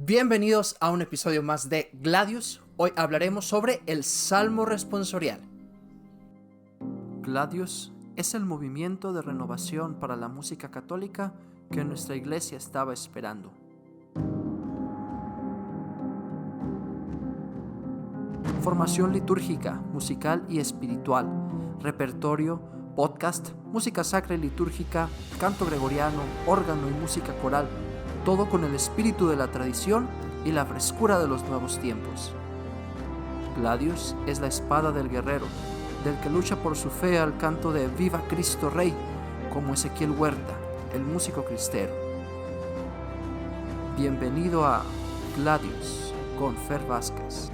Bienvenidos a un episodio más de Gladius. Hoy hablaremos sobre el Salmo responsorial. Gladius es el movimiento de renovación para la música católica que nuestra iglesia estaba esperando. Formación litúrgica, musical y espiritual, repertorio, podcast, música sacra y litúrgica, canto gregoriano, órgano y música coral, todo con el espíritu de la tradición y la frescura de los nuevos tiempos. Gladius es la espada del guerrero, del que lucha por su fe al canto de Viva Cristo Rey, como Ezequiel Huerta, el músico cristero. Bienvenido a Gladius con Fer Vázquez.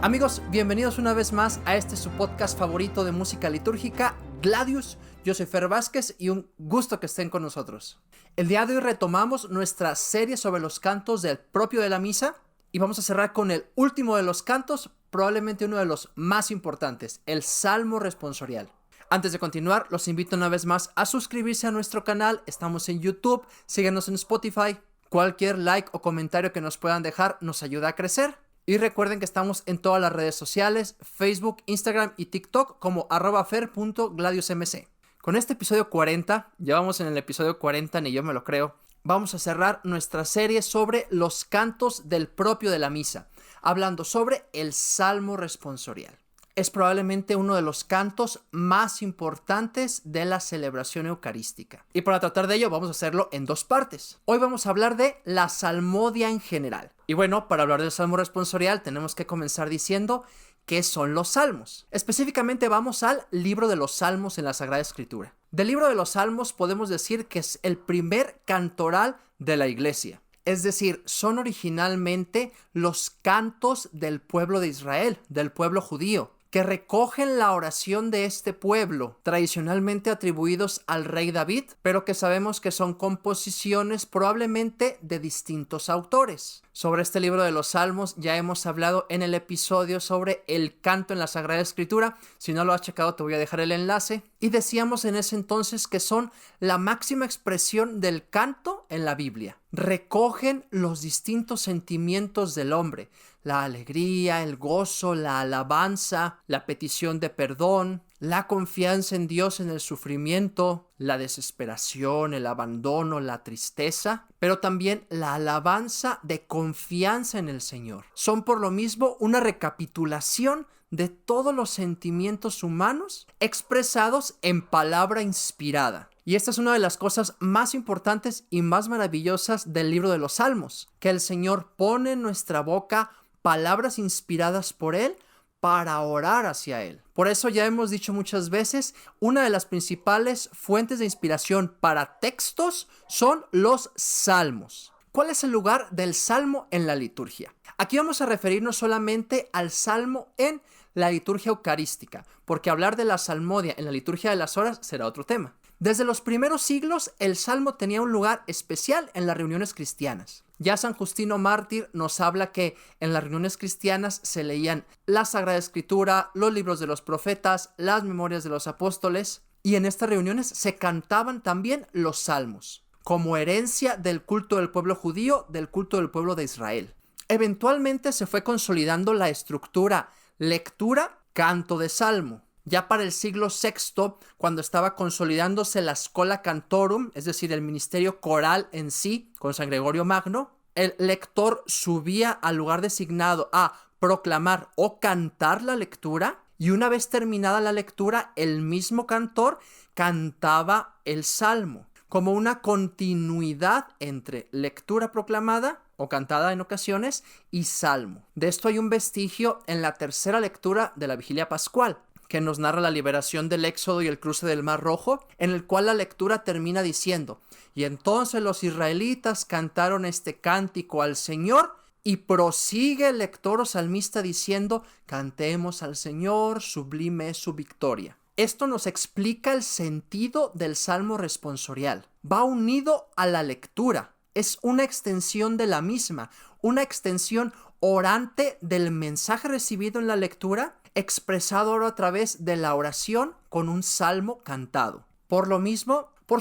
Amigos, bienvenidos una vez más a su podcast favorito de música litúrgica, Gladius. Yo soy Fer Vázquez y un gusto que estén con nosotros. El día de hoy retomamos nuestra serie sobre los cantos del propio de la misa y vamos a cerrar con el último de los cantos, probablemente uno de los más importantes, el Salmo responsorial. Antes de continuar, los invito una vez más a suscribirse a nuestro canal. Estamos en YouTube, síguenos en Spotify. Cualquier like o comentario que nos puedan dejar nos ayuda a crecer. Y recuerden que estamos en todas las redes sociales, Facebook, Instagram y TikTok como @fer.gladiusmc. Con este episodio 40, ya vamos en el episodio 40, ni yo me lo creo, vamos a cerrar nuestra serie sobre los cantos del propio de la misa, hablando sobre el Salmo responsorial. Es probablemente uno de los cantos más importantes de la celebración eucarística. Y para tratar de ello vamos a hacerlo en dos partes. Hoy vamos a hablar de la salmodia en general. Y bueno, para hablar del Salmo responsorial tenemos que comenzar diciendo qué son los salmos. Específicamente vamos al libro de los salmos en la Sagrada Escritura. Del libro de los salmos podemos decir que es el primer cantoral de la iglesia. Es decir, son originalmente los cantos del pueblo de Israel, del pueblo judío, que recogen la oración de este pueblo, tradicionalmente atribuidos al rey David, pero que sabemos que son composiciones probablemente de distintos autores. Sobre este libro de los Salmos ya hemos hablado en el episodio sobre el canto en la Sagrada Escritura. Si no lo has checado, te voy a dejar el enlace. Y decíamos en ese entonces que son la máxima expresión del canto en la Biblia. Recogen los distintos sentimientos del hombre: la alegría, el gozo, la alabanza, la petición de perdón, la confianza en Dios en el sufrimiento, la desesperación, el abandono, la tristeza, pero también la alabanza de confianza en el Señor. Son por lo mismo una recapitulación de todos los sentimientos humanos expresados en palabra inspirada. Y esta es una de las cosas más importantes y más maravillosas del libro de los Salmos, que el Señor pone en nuestra boca palabras inspiradas por Él para orar hacia Él. Por eso ya hemos dicho muchas veces, una de las principales fuentes de inspiración para textos son los salmos. ¿Cuál es el lugar del salmo en la liturgia? Aquí vamos a referirnos solamente al salmo en la liturgia eucarística, porque hablar de la salmodia en la liturgia de las horas será otro tema. Desde los primeros siglos, el salmo tenía un lugar especial en las reuniones cristianas. Ya San Justino Mártir nos habla que en las reuniones cristianas se leían la Sagrada Escritura, los libros de los profetas, las memorias de los apóstoles, y en estas reuniones se cantaban también los salmos, como herencia del culto del pueblo judío, del culto del pueblo de Israel. Eventualmente se fue consolidando la estructura lectura, canto de salmo. Ya para el siglo VI, cuando estaba consolidándose la Schola Cantorum, es decir, el ministerio coral en sí, con San Gregorio Magno, el lector subía al lugar designado a proclamar o cantar la lectura, y una vez terminada la lectura, el mismo cantor cantaba el salmo, como una continuidad entre lectura proclamada o cantada en ocasiones y salmo. De esto hay un vestigio en la tercera lectura de la Vigilia Pascual, que nos narra la liberación del Éxodo y el cruce del Mar Rojo, en el cual la lectura termina diciendo: y entonces los israelitas cantaron este cántico al Señor, y prosigue el lector o salmista diciendo: cantemos al Señor, sublime es su victoria. Esto nos explica el sentido del salmo responsorial. Va unido a la lectura, es una extensión de la misma, una extensión orante del mensaje recibido en la lectura, expresado ahora a través de la oración con un salmo cantado. Por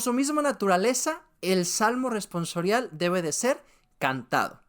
su misma naturaleza, el salmo responsorial debe de ser cantado.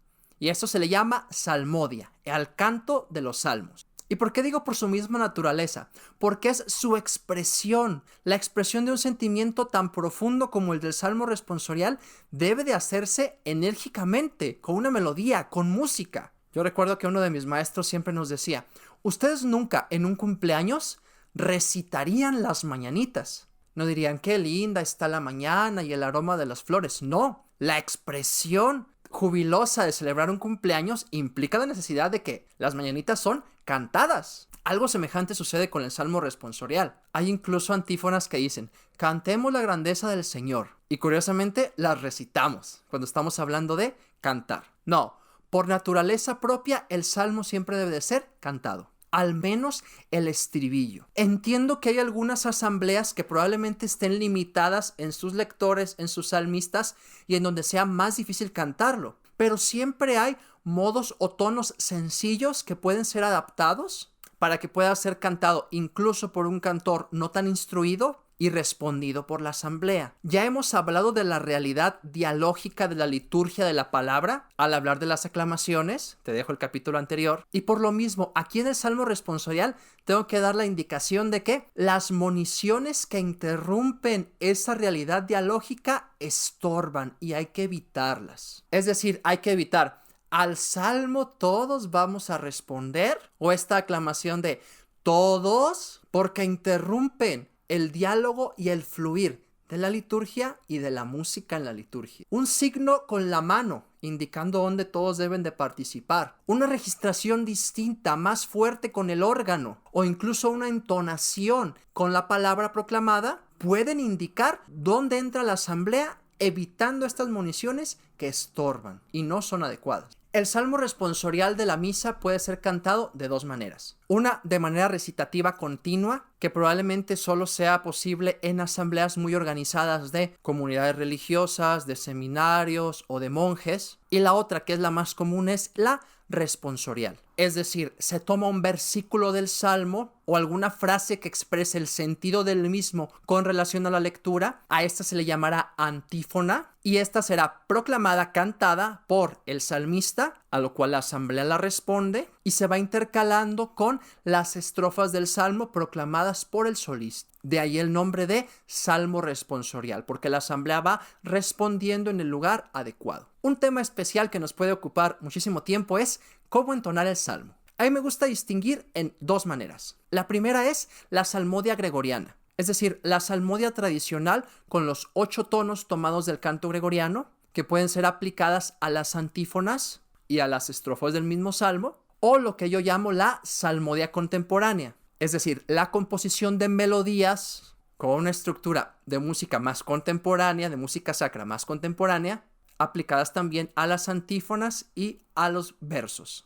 Y esto se le llama salmodia, al canto de los salmos. ¿Y por qué digo por su misma naturaleza? Porque es su expresión. La expresión de un sentimiento tan profundo como el del salmo responsorial debe de hacerse enérgicamente, con una melodía, con música. Yo recuerdo que uno de mis maestros siempre nos decía, ustedes nunca en un cumpleaños recitarían las mañanitas. No dirían qué linda está la mañana y el aroma de las flores. No, la expresión jubilosa de celebrar un cumpleaños implica la necesidad de que las mañanitas son cantadas. Algo semejante sucede con el salmo responsorial. Hay incluso antífonas que dicen, cantemos la grandeza del Señor. Y curiosamente las recitamos cuando estamos hablando de cantar. No, por naturaleza propia el salmo siempre debe de ser cantado. Al menos el estribillo. Entiendo que hay algunas asambleas que probablemente estén limitadas en sus lectores, en sus salmistas y en donde sea más difícil cantarlo. Pero siempre hay modos o tonos sencillos que pueden ser adaptados para que pueda ser cantado incluso por un cantor no tan instruido y respondido por la asamblea. Ya hemos hablado de la realidad dialógica de la liturgia de la palabra al hablar de las aclamaciones, te dejo el capítulo anterior, y por lo mismo aquí en el salmo responsorial tengo que dar la indicación de que las moniciones que interrumpen esa realidad dialógica estorban y hay que evitarlas. Es decir, hay que evitar al salmo todos vamos a responder o esta aclamación de todos porque interrumpen el diálogo y el fluir de la liturgia y de la música en la liturgia. Un signo con la mano indicando dónde todos deben de participar. Una registración distinta, más fuerte con el órgano o incluso una entonación con la palabra proclamada pueden indicar dónde entra la asamblea, evitando estas moniciones que estorban y no son adecuadas. El salmo responsorial de la misa puede ser cantado de dos maneras. Una, de manera recitativa continua, que probablemente solo sea posible en asambleas muy organizadas de comunidades religiosas, de seminarios o de monjes. Y la otra, que es la más común, es la responsorial. Es decir, se toma un versículo del salmo o alguna frase que exprese el sentido del mismo con relación a la lectura. A esta se le llamará antífona y esta será proclamada, cantada por el salmista, a lo cual la asamblea la responde y se va intercalando con las estrofas del salmo proclamadas por el solista. De ahí el nombre de salmo responsorial, porque la asamblea va respondiendo en el lugar adecuado. Un tema especial que nos puede ocupar muchísimo tiempo es cómo entonar el salmo. A mí me gusta distinguir en dos maneras. La primera es la salmodia gregoriana, es decir, la salmodia tradicional con los 8 tonos tomados del canto gregoriano, que pueden ser aplicadas a las antífonas y a las estrofas del mismo salmo, o lo que yo llamo la salmodia contemporánea, es decir, la composición de melodías con una estructura de música más contemporánea, de música sacra más contemporánea, aplicadas también a las antífonas y a los versos.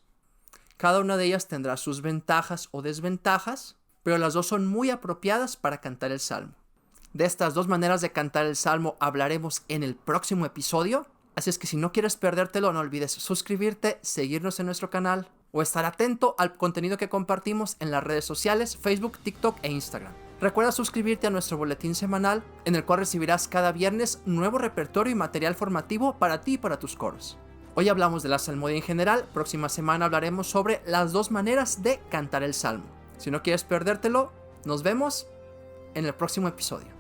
Cada una de ellas tendrá sus ventajas o desventajas, pero las dos son muy apropiadas para cantar el salmo. De estas dos maneras de cantar el salmo hablaremos en el próximo episodio, así es que si no quieres perdértelo, no olvides suscribirte, seguirnos en nuestro canal o estar atento al contenido que compartimos en las redes sociales, Facebook, TikTok e Instagram. Recuerda suscribirte a nuestro boletín semanal, en el cual recibirás cada viernes nuevo repertorio y material formativo para ti y para tus coros. Hoy hablamos de la salmodia en general, próxima semana hablaremos sobre las dos maneras de cantar el salmo. Si no quieres perdértelo, nos vemos en el próximo episodio.